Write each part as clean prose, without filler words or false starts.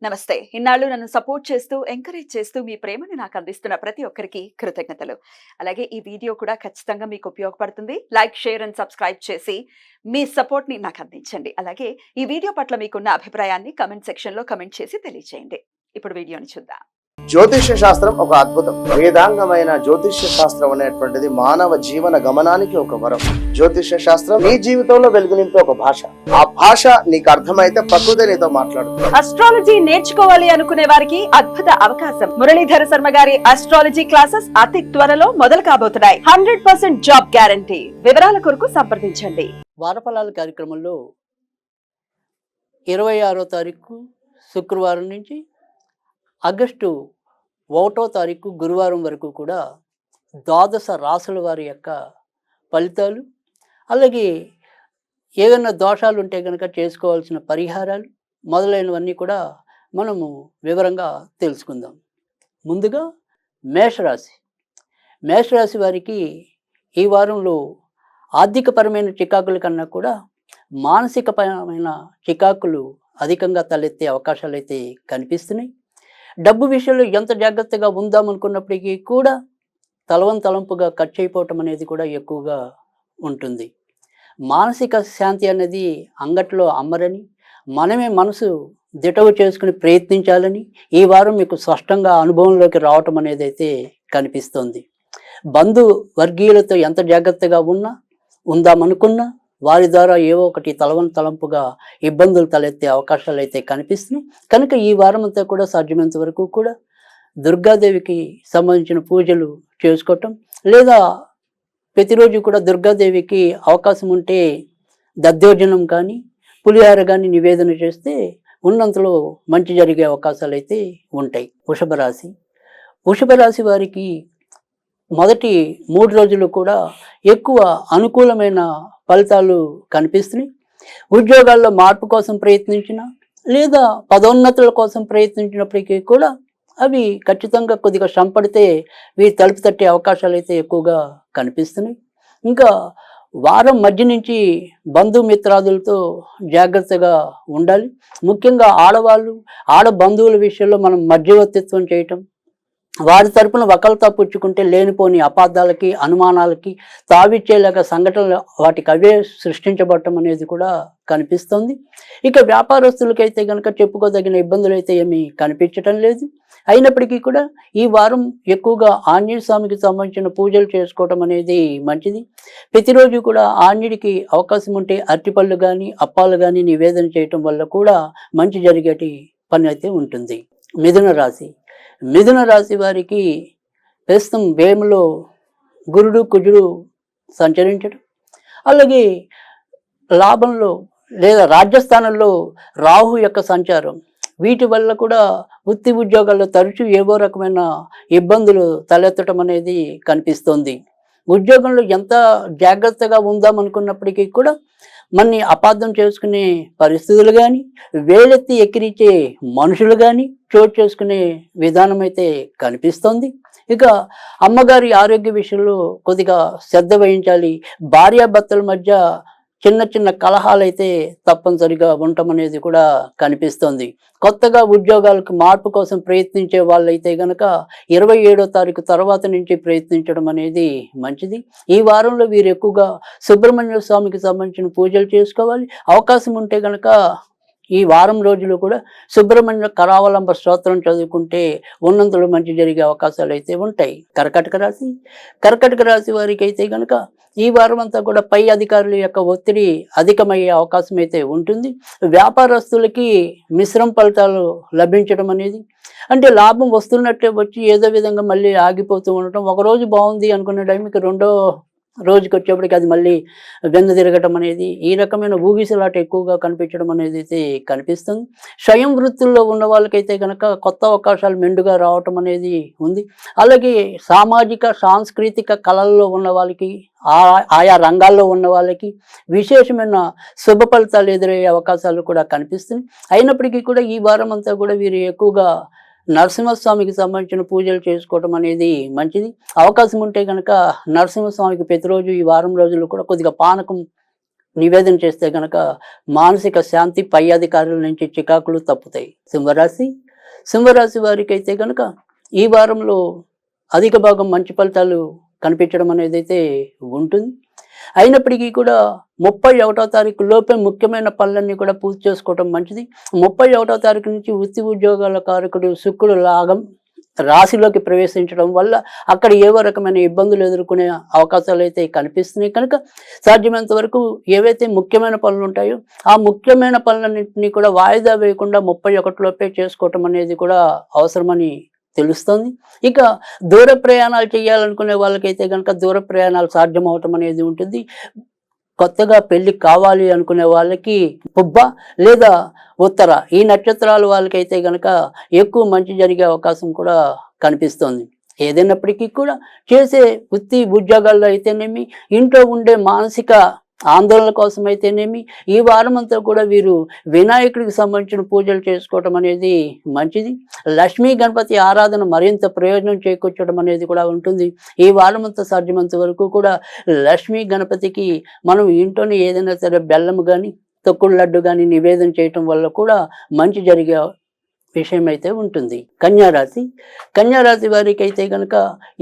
నమస్తే. ఇన్నాళ్ళు నన్ను సపోర్ట్ చేస్తూ, ఎంకరేజ్ చేస్తూ మీ ప్రేమని నాకు అందిస్తున్న ప్రతి ఒక్కరికి కృతజ్ఞతలు. అలాగే ఈ వీడియో కూడా ఖచ్చితంగా మీకు ఉపయోగపడుతుంది. లైక్, షేర్ అండ్ సబ్స్క్రైబ్ చేసి మీ సపోర్ట్‌ని నాకు అందించండి. అలాగే ఈ వీడియో పట్ల మీకున్న అభిప్రాయాన్ని కామెంట్ సెక్షన్‌లో కామెంట్ చేసి తెలియజేయండి. ఇప్పుడు వీడియోని చూద్దాం. జ్యోతిష్య శాస్త్రం ఒక అద్భుతం. వేదాంగమైన జ్యోతిష్య శాస్త్రం అనేటువంటిది మానవ జీవన గమనానికి ఒక వరం. జ్యోతిష్య శాస్త్రం నీ జీవితంలో వెలుగునింపే ఒక భాష. ఆ భాష నీకు అర్థమైతే ప్రకృతి నీతో మాట్లాడుతుంది. అస్ట్రాలజీ నేర్చుకోవాలి అనుకునే వారికి అద్భుత అవకాశం. మురళీధర శర్మ గారి అస్ట్రాలజీ క్లాసెస్ అతి త్వరలో మొదలు కాబోతున్నాయి. 100% జాబ్ గ్యారంటీ. వివరాల కొరకు సంప్రదించండి. వారఫలాల కార్యక్రమంలో 26వ తారీఖు శుక్రవారం నుంచి ఆగస్టు 1వ తారీఖు గురువారం వరకు కూడా ద్వాదశ రాసుల వారి యొక్క ఫలితాలు, అలాగే ఏదైనా దోషాలు ఉంటే కనుక చేసుకోవాల్సిన పరిహారాలు మొదలైనవన్నీ కూడా మనము వివరంగా తెలుసుకుందాం. ముందుగా మేషరాశి. మేషరాశి వారికి ఈ వారంలో ఆర్థికపరమైన చికాకుల కన్నా కూడా మానసికపరమైన చికాకులు అధికంగా తలెత్తే అవకాశాలు అయితే కనిపిస్తున్నాయి. డబ్బు విషయంలో ఎంత జాగ్రత్తగా ఉందామనుకున్నప్పటికీ కూడా తలంపుగా ఖర్చు అయిపోవటం అనేది కూడా ఎక్కువగా ఉంటుంది. మానసిక శాంతి అనేది అంగట్లో అమ్మరని, మనమే మనసు దిటవు చేసుకుని ప్రయత్నించాలని ఈ వారం మీకు స్పష్టంగా అనుభవంలోకి రావటం అనేది అయితే కనిపిస్తోంది. బంధు వర్గీయులతో ఎంత జాగ్రత్తగా ఉందామనుకున్నా వారి ద్వారా ఏవో ఒకటి తలంపుగా ఇబ్బందులు తలెత్తే అవకాశాలు అయితే కనిపిస్తున్నాయి. కనుక ఈ వారం అంతా కూడా సాధ్యమైనంత వరకు కూడా దుర్గాదేవికి సంబంధించిన పూజలు చేసుకోవటం, లేదా ప్రతిరోజు కూడా దుర్గాదేవికి అవకాశం ఉంటే దద్దోజనం కానీ పులిహార కానీ నివేదన చేస్తే ఉన్నంతలో మంచి జరిగే అవకాశాలు అయితే ఉంటాయి. వృషభ రాశి వారికి మొదటి 3 రోజులు కూడా ఎక్కువ అనుకూలమైన ఫలితాలు కనిపిస్తున్నాయి. ఉద్యోగాల్లో మార్పు కోసం ప్రయత్నించిన, లేదా పదోన్నతుల కోసం ప్రయత్నించినప్పటికీ కూడా అవి ఖచ్చితంగా కొద్దిగా శ్రమపడితే వీరి తలుపు తట్టే అవకాశాలు అయితే ఎక్కువగా కనిపిస్తున్నాయి. ఇంకా వారం మధ్య నుంచి బంధుమిత్రాదులతో జాగ్రత్తగా ఉండాలి. ముఖ్యంగా ఆడ బంధువుల విషయంలో మనం మధ్యవర్తిత్వం చేయటం, వారి తరపున వకలతా పుచ్చుకుంటే లేనిపోని అపార్థాలకి, అనుమానాలకి తావిచ్చేలాగా సంఘటనలు వాటికి అవే సృష్టించబడటం అనేది కూడా కనిపిస్తుంది. ఇక వ్యాపారస్తులకైతే కనుక చెప్పుకోదగిన ఇబ్బందులు అయితే ఏమీ కనిపించటం లేదు. అయినప్పటికీ కూడా ఈ వారం ఎక్కువగా ఆంజనేయ స్వామికి సంబంధించిన పూజలు చేసుకోవటం అనేది మంచిది. ప్రతిరోజు కూడా ఆంజనేయుడికి అవకాశం ఉంటే అరటిపళ్ళు కానీ అప్పాలు కానీ నివేదన చేయటం వల్ల కూడా మంచి జరిగేటి పని అయితే ఉంటుంది. మిథున రాశి వారికి ప్రస్తుతం వ్యయంలో గురుడు కుజుడు సంచరించడం, అలాగే లాభంలో లేదా రాజ్యస్థానంలో రాహు యొక్క సంచారం, వీటి వల్ల కూడా వృత్తి ఉద్యోగాల్లో తరచూ ఏవో రకమైన ఇబ్బందులు తలెత్తడం అనేది కనిపిస్తోంది. ఉద్యోగంలో ఎంత జాగ్రత్తగా ఉందామనుకున్నప్పటికీ కూడా మనని అపార్థం చేసుకునే పరిస్థితులు కానీ, వేలెత్తి ఎక్కిరించే మనుషులు కానీ చోటు చేసుకునే విధానం అయితే కనిపిస్తోంది. ఇక అమ్మగారి ఆరోగ్య విషయంలో కొద్దిగా శ్రద్ధ వహించాలి. భార్యాభర్తల మధ్య చిన్న కలహాలు అయితే తప్పనిసరిగా ఉండటం అనేది కూడా కనిపిస్తోంది. కొత్తగా ఉద్యోగాలకు మార్పు కోసం ప్రయత్నించే వాళ్ళైతే గనక 27వ తారీఖు తర్వాత నుంచి ప్రయత్నించడం అనేది మంచిది. ఈ వారంలో వీరు ఎక్కువగా సుబ్రహ్మణ్య స్వామికి సంబంధించిన పూజలు చేసుకోవాలి. అవకాశం ఉంటే గనక ఈ వారం రోజులు కూడా సుబ్రహ్మణ్య కరావలంబ స్తోత్రం చదువుకుంటే ఉన్నంతలో మంచి జరిగే అవకాశాలు అయితే ఉంటాయి. కర్కటక రాశి వారికి అయితే కనుక ఈ వారం అంతా కూడా పై అధికారుల యొక్క ఒత్తిడి అధికమయ్యే అవకాశం అయితే ఉంటుంది. వ్యాపారస్తులకి మిశ్రమ ఫలితాలు లభించడం అనేది, అంటే లాభం వస్తున్నట్టే వచ్చి ఏదో విధంగా మళ్ళీ ఆగిపోతూ ఉండటం, ఒకరోజు బాగుంది అనుకునే టైంకి రెండో రోజుకి వచ్చేప్పటికి అది మళ్ళీ వెన్ను తిరగటం అనేది, ఈ రకమైన ఊగిసలాట ఎక్కువగా కనిపించడం అనేది అయితే కనిపిస్తుంది. స్వయం వృత్తుల్లో ఉన్న వాళ్ళకైతే కనుక కొత్త అవకాశాలు మెండుగా రావటం అనేది ఉంది. అలాగే సామాజిక సాంస్కృతిక కళల్లో ఉన్న వాళ్ళకి, ఆయా రంగాల్లో ఉన్న వాళ్ళకి విశేషమైన శుభ ఫలితాలు ఎదురయ్యే అవకాశాలు కూడా కనిపిస్తుంది. అయినప్పటికీ కూడా ఈ వారం అంతా కూడా వీరు ఎక్కువగా నరసింహస్వామికి సంబంధించిన పూజలు చేసుకోవడం అనేది మంచిది. అవకాశం ఉంటే కనుక నరసింహస్వామికి ప్రతిరోజు ఈ వారం రోజులు కూడా కొద్దిగా పానకం నివేదన చేస్తే గనక మానసిక శాంతి, పై అధికారుల నుంచి చికాకులు తప్పుతాయి. సింహరాశి వారికి అయితే గనక ఈ వారంలో అధిక భాగం మంచి ఫలితాలు కనిపించడం అనేది అయితే ఉంటుంది. అయినప్పటికీ కూడా 31వ తారీఖు లోపే ముఖ్యమైన పనులన్నీ కూడా పూర్తి చేసుకోవడం మంచిది. 31వ తారీఖు నుంచి వృత్తి ఉద్యోగాల కారకుడు శుక్రుడు రాశిలోకి ప్రవేశించడం వల్ల అక్కడ ఏవో రకమైన ఇబ్బందులు ఎదుర్కొనే అవకాశాలు అయితే కనిపిస్తున్నాయి. కనుక సాధ్యమైనంత వరకు ఏవైతే ముఖ్యమైన పనులు ఉంటాయో ఆ ముఖ్యమైన పనులన్నింటినీ కూడా వాయిదా వేయకుండా 31 లోపే చేసుకోవటం అనేది కూడా అవసరమని తెలుస్తుంది. ఇక దూర ప్రయాణాలు చేయాలనుకునే వాళ్ళకైతే కనుక దూర ప్రయాణాలు సాధ్యం అవటం అనేది ఉంటుంది. కొత్తగా పెళ్లి కావాలి అనుకునే వాళ్ళకి పుబ్బ లేదా ఉత్తర ఈ నక్షత్రాల వాళ్ళకైతే గనక ఎక్కువ మంచి జరిగే అవకాశం కూడా కనిపిస్తోంది. ఏదైనప్పటికీ కూడా చేసే వృత్తి ఉద్యోగాల్లో అయితేనేమి, ఇంట్లో ఉండే మానసిక ఆందోళన కోసం అయితేనేమి ఈ వారం అంతా కూడా వీరు వినాయకుడికి సంబంధించిన పూజలు చేసుకోవటం అనేది మంచిది. లక్ష్మీ గణపతి ఆరాధన మరింత ప్రయోజనం చేకూర్చడం అనేది కూడా ఉంటుంది. ఈ వారం అంతా సాధ్యమంత వరకు కూడా లక్ష్మీ గణపతికి మనం ఇంట్లోనే ఏదైనా సరే బెల్లం కానీ, తొక్కుడు లడ్డు కానీ నివేదన చేయటం వల్ల కూడా మంచి జరిగే విషయం అయితే ఉంటుంది. కన్యారాశి వారికి అయితే గనక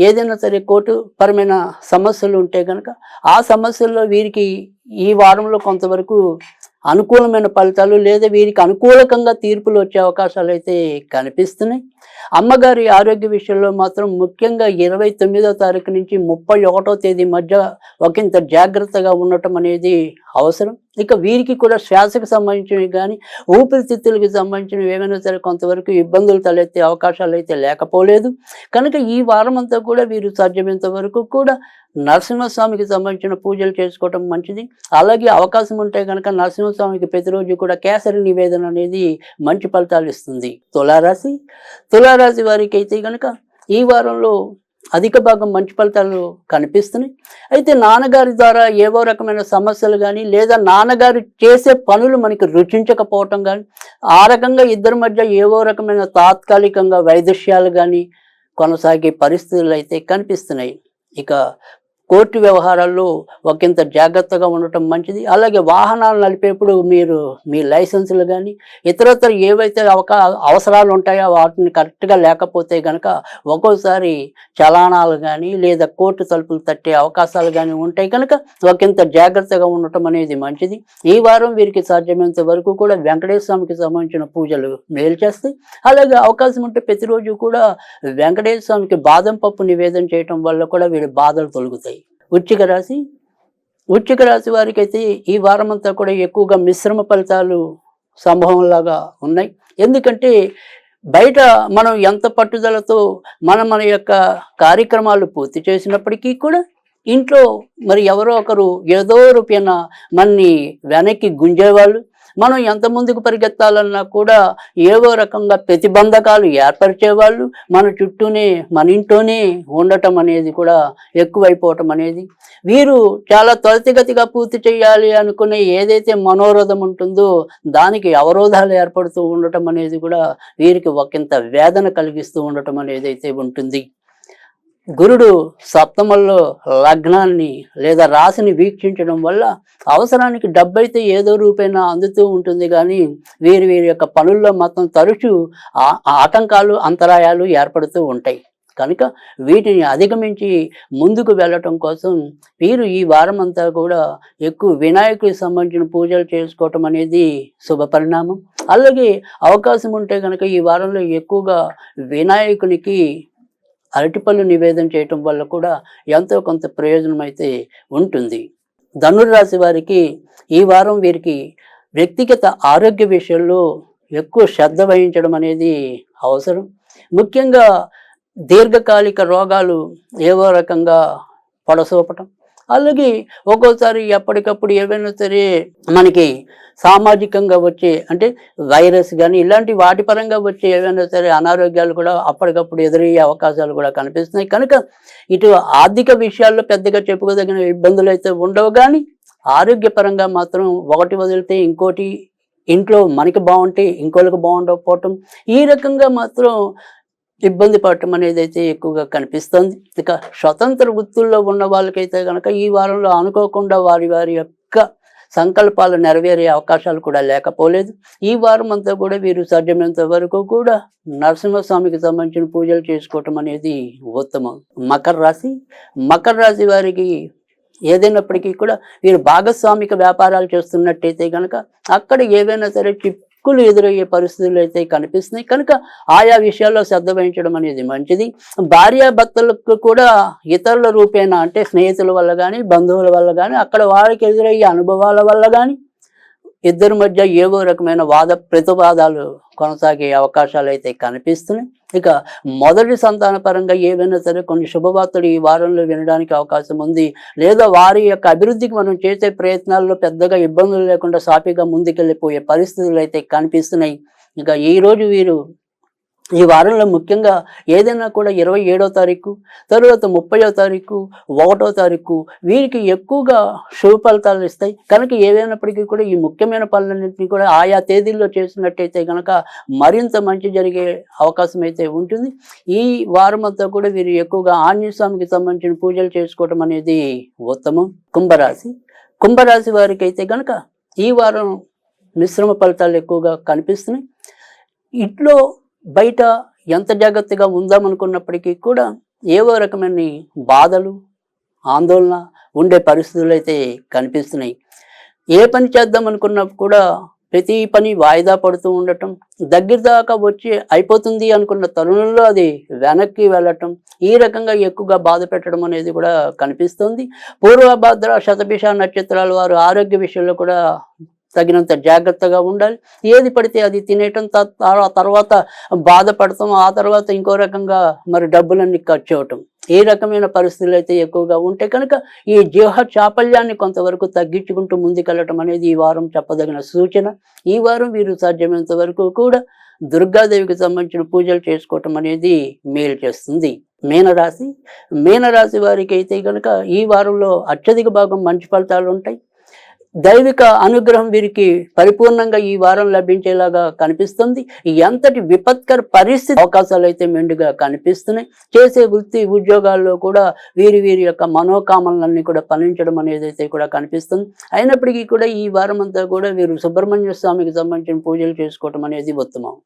ఏదైనా సరే కోర్టు పరమైన సమస్యలు ఉంటే గనక ఆ సమస్యల్లో వీరికి ఈ వారంలో కొంతవరకు అనుకూలమైన ఫలితాలు లేదా వీరికి అనుకూలకంగా తీర్పులు వచ్చే అవకాశాలు అయితే కనిపిస్తున్నాయి. అమ్మగారి ఆరోగ్య విషయంలో మాత్రం ముఖ్యంగా 29వ తారీఖు నుంచి 31వ తేదీ మధ్య ఒకంత జాగ్రత్తగా ఉండటం అనేది అవసరం. ఇక వీరికి కూడా శ్వాసకు సంబంధించినవి కానీ, ఊపిరితిత్తులకు సంబంధించినవి ఏమైనా సరే కొంతవరకు ఇబ్బందులు తలెత్తే అవకాశాలు అయితే లేకపోలేదు. కనుక ఈ వారం అంతా కూడా వీరు సాధ్యమైనంత వరకు కూడా నరసింహస్వామికి సంబంధించిన పూజలు చేసుకోవటం మంచిది. అలాగే అవకాశం ఉంటే కనుక నరసింహస్వామికి ప్రతిరోజు కూడా కేసరి నివేదన అనేది మంచి ఫలితాలు ఇస్తుంది. తులారాశి వారికి అయితే కనుక ఈ వారంలో అధిక భాగం మంచి ఫలితాలు కనిపిస్తున్నాయి. అయితే నాన్నగారి ద్వారా ఏవో రకమైన సమస్యలు కానీ లేదా నాన్నగారు చేసే పనులు మనకి రుచించకపోవటం కానీ ఆ రకంగా ఇద్దరి మధ్య ఏవో రకమైన తాత్కాలికంగా వైదుష్యాలు కానీ కొనసాగే పరిస్థితులు అయితే కనిపిస్తున్నాయి. ఇక కోర్టు వ్యవహారాల్లో ఒకంత జాగ్రత్తగా ఉండటం మంచిది. అలాగే వాహనాలు నడిపేప్పుడు మీరు మీ లైసెన్సులు కానీ ఇతరత్ర ఏవైతే అవసరాలు ఉంటాయో వాటిని కరెక్ట్గా లేకపోతే కనుక ఒక్కోసారి చలానాలు కానీ లేదా కోర్టు తలుపులు తట్టే అవకాశాలు కానీ ఉంటాయి. కనుక ఒకంత జాగ్రత్తగా ఉండటం అనేది మంచిది. ఈ వారం వీరికి సాధ్యమైనంత వరకు కూడా వెంకటేశ్వర స్వామికి సంబంధించిన పూజలు మేలు చేస్తాయి. అలాగే అవకాశం ఉంటే ప్రతిరోజు కూడా వెంకటేశ్వర స్వామికి బాదం పప్పు నివేదన చేయటం వల్ల కూడా వీరి బాధలు తొలగుతాయి. వృశ్చిక రాశి వారికి అయితే ఈ వారం అంతా కూడా ఎక్కువగా మిశ్రమ ఫలితాలు సంభవంలాగా ఉన్నాయి. ఎందుకంటే బయట మనం ఎంత పట్టుదలతో మన యొక్క కార్యక్రమాలు పూర్తి చేసినప్పటికీ కూడా ఇంట్లో మరి ఎవరో ఒకరు ఏదో రూపేణ మనని వెనక్కి గుంజేవాళ్ళు, మనం ఎంత ముందుకు పరిగెత్తాలన్నా కూడా ఏవో రకంగా ప్రతిబంధకాలు ఏర్పరిచేవాళ్ళు మన చుట్టూనే మన ఇంట్లోనే ఉండటం అనేది కూడా ఎక్కువైపోవటం అనేది, వీరు చాలా త్వరితగతిగా పూర్తి చేయాలి అనుకునే ఏదైతే మనోరథం ఉంటుందో దానికి అవరోధాలు ఏర్పడుతూ ఉండటం అనేది కూడా వీరికి ఒకంత వేదన కలిగిస్తూ ఉండటం అనేది అయితే ఉంటుంది. గురుడు సప్తమంలో లగ్నాన్ని లేదా రాశిని వీక్షించడం వల్ల అవసరానికి డబ్బు అయితే ఏదో రూపైనా అందుతూ ఉంటుంది, కానీ వీరి యొక్క పనుల్లో మాత్రం తరచూ ఆటంకాలు అంతరాయాలు ఏర్పడుతూ ఉంటాయి. కనుక వీటిని అధిగమించి ముందుకు వెళ్ళటం కోసం వీరు ఈ వారం అంతా కూడా ఎక్కువ వినాయకుడికి సంబంధించిన పూజలు చేసుకోవటం అనేది శుభ పరిణామం. అలాగే అవకాశం ఉంటే కనుక ఈ వారంలో ఎక్కువగా వినాయకునికి అరటిపళ్ళు నివేదన చేయటం వల్ల కూడా ఎంతో కొంత ప్రయోజనం అయితే ఉంటుంది. ధనుర్రాశి వారికి ఈ వారం వీరికి వ్యక్తిగత ఆరోగ్య విషయంలో ఎక్కువ శ్రద్ధ వహించడం అనేది అవసరం. ముఖ్యంగా దీర్ఘకాలిక రోగాలు ఏవో రకంగా పొడసూపటం, అలాగే ఒక్కోసారి ఎప్పటికప్పుడు ఏవైనా సరే మనకి సామాజికంగా వచ్చే అంటే వైరస్ కానీ ఇలాంటి వాటి పరంగా వచ్చే ఏవైనా సరే అనారోగ్యాలు కూడా అప్పటికప్పుడు ఎదురయ్యే అవకాశాలు కూడా కనిపిస్తున్నాయి. కనుక ఇటు ఆర్థిక విషయాల్లో పెద్దగా చెప్పుకోదగిన ఇబ్బందులు అయితే ఉండవు, కానీ ఆరోగ్యపరంగా మాత్రం ఒకటి వదిలితే ఇంకోటి, ఇంట్లో మనకి బాగుంటే ఇంకోళ్ళకి బాగుండకపోవటం, ఈ రకంగా మాత్రం ఇబ్బంది పడటం అనేది అయితే ఎక్కువగా కనిపిస్తుంది. ఇక స్వతంత్ర వృత్తుల్లో ఉన్న వాళ్ళకైతే కనుక ఈ వారంలో అనుకోకుండా వారి యొక్క సంకల్పాలు నెరవేరే అవకాశాలు కూడా లేకపోలేదు. ఈ వారం అంతా కూడా వీరు సాధ్యమైనంత వరకు కూడా నరసింహస్వామికి సంబంధించిన పూజలు చేసుకోవటం అనేది ఉత్తమం. మకర రాశి వారికి ఏదైనప్పటికీ కూడా వీరు భాగస్వామిక వ్యాపారాలు చేస్తున్నట్టయితే కనుక అక్కడ ఏవైనా సరే చిక్కులు ఎదురయ్యే పరిస్థితులు అయితే కనిపిస్తున్నాయి కనుక ఆయా విషయాల్లో శ్రద్ధ వహించడం అనేది మంచిది. భార్యాభర్తలకు కూడా ఇతరుల రూపేణా అంటే స్నేహితుల వల్ల కానీ బంధువుల వల్ల కానీ అక్కడ వారికి ఎదురయ్యే అనుభవాల వల్ల కానీ ఇద్దరి మధ్య ఏవో రకమైన వాద ప్రతివాదాలు కొనసాగే అవకాశాలు అయితే కనిపిస్తున్నాయి. ఇక మొదటి సంతాన పరంగా ఏవైనా సరే కొన్ని శుభవార్తలు ఈ వారంలో వినడానికి అవకాశం ఉంది. లేదా వారి యొక్క అభివృద్ధికి మనం చేసే ప్రయత్నాల్లో పెద్దగా ఇబ్బందులు లేకుండా సాఫీగా ముందుకెళ్ళిపోయే పరిస్థితులు అయితే కనిపిస్తున్నాయి. ఇక ఈరోజు వీరు ఈ వారంలో ముఖ్యంగా ఏదైనా కూడా 27వ తారీఖు, తరువాత 30వ తారీఖు, 1వ తారీఖు వీరికి ఎక్కువగా శుభ ఫలితాలు ఇస్తాయి. కనుక ఏదైనప్పటికీ కూడా ఈ ముఖ్యమైన పనులన్నింటినీ కూడా ఆయా తేదీల్లో చేసినట్టయితే కనుక మరింత మంచి జరిగే అవకాశం అయితే ఉంటుంది. ఈ వారం అంతా కూడా వీరు ఎక్కువగా ఆంజనేయ స్వామికి సంబంధించిన పూజలు చేసుకోవడం అనేది ఉత్తమం. కుంభరాశి వారికి అయితే కనుక ఈ వారం మిశ్రమ ఫలితాలు ఎక్కువగా కనిపిస్తున్నాయి. ఇంట్లో బయట ఎంత జాగ్రత్తగా ఉందామనుకున్నప్పటికీ కూడా ఏవో రకమైన బాధలు ఆందోళన ఉండే పరిస్థితులు అయితే కనిపిస్తున్నాయి. ఏ పని చేద్దాం అనుకున్నా కూడా ప్రతి పని వాయిదా పడుతూ ఉండటం, దగ్గర దాకా వచ్చి అయిపోతుంది అనుకున్న తరుణంలో అది వెనక్కి వెళ్ళటం, ఈ రకంగా ఎక్కువగా బాధ పెట్టడం అనేది కూడా కనిపిస్తుంది. పూర్వభద్ర శతభిష నక్షత్రాల వారు ఆరోగ్య విషయంలో కూడా తగినంత జాగ్రత్తగా ఉండాలి. ఏది పడితే అది తినేయటం, తర్వాత బాధపడటం, ఆ తర్వాత ఇంకో రకంగా మరి డబ్బులన్నీ ఖర్చు అవటం, ఈ రకమైన పరిస్థితులు అయితే ఎక్కువగా ఉంటే కనుక ఈ జీవ చాపల్యాన్ని కొంతవరకు తగ్గించుకుంటూ ముందుకెళ్ళటం అనేది ఈ వారం చెప్పదగిన సూచన. ఈ వారం వీరు సాధ్యమైనంత వరకు కూడా దుర్గాదేవికి సంబంధించిన పూజలు చేసుకోవటం అనేది మేలు చేస్తుంది. మీనరాశి వారికి అయితే కనుక ఈ వారంలో అత్యధిక భాగం మంచి ఫలితాలు ఉంటాయి. దైవిక అనుగ్రహం వీరికి పరిపూర్ణంగా ఈ వారం లభించేలాగా కనిపిస్తుంది. ఎంతటి విపత్కర పరిస్థితి అవకాశాలు అయితే మెండుగా కనిపిస్తున్నాయి. చేసే వృత్తి ఉద్యోగాల్లో కూడా వీరి యొక్క మనోకామనలన్నీ కూడా ఫలించడం అనేది అయితే కూడా కనిపిస్తుంది. అయినప్పటికీ కూడా ఈ వారం అంతా కూడా వీరు సుబ్రహ్మణ్య స్వామికి సంబంధించిన పూజలు చేసుకోవటం అనేది ఉత్తమం.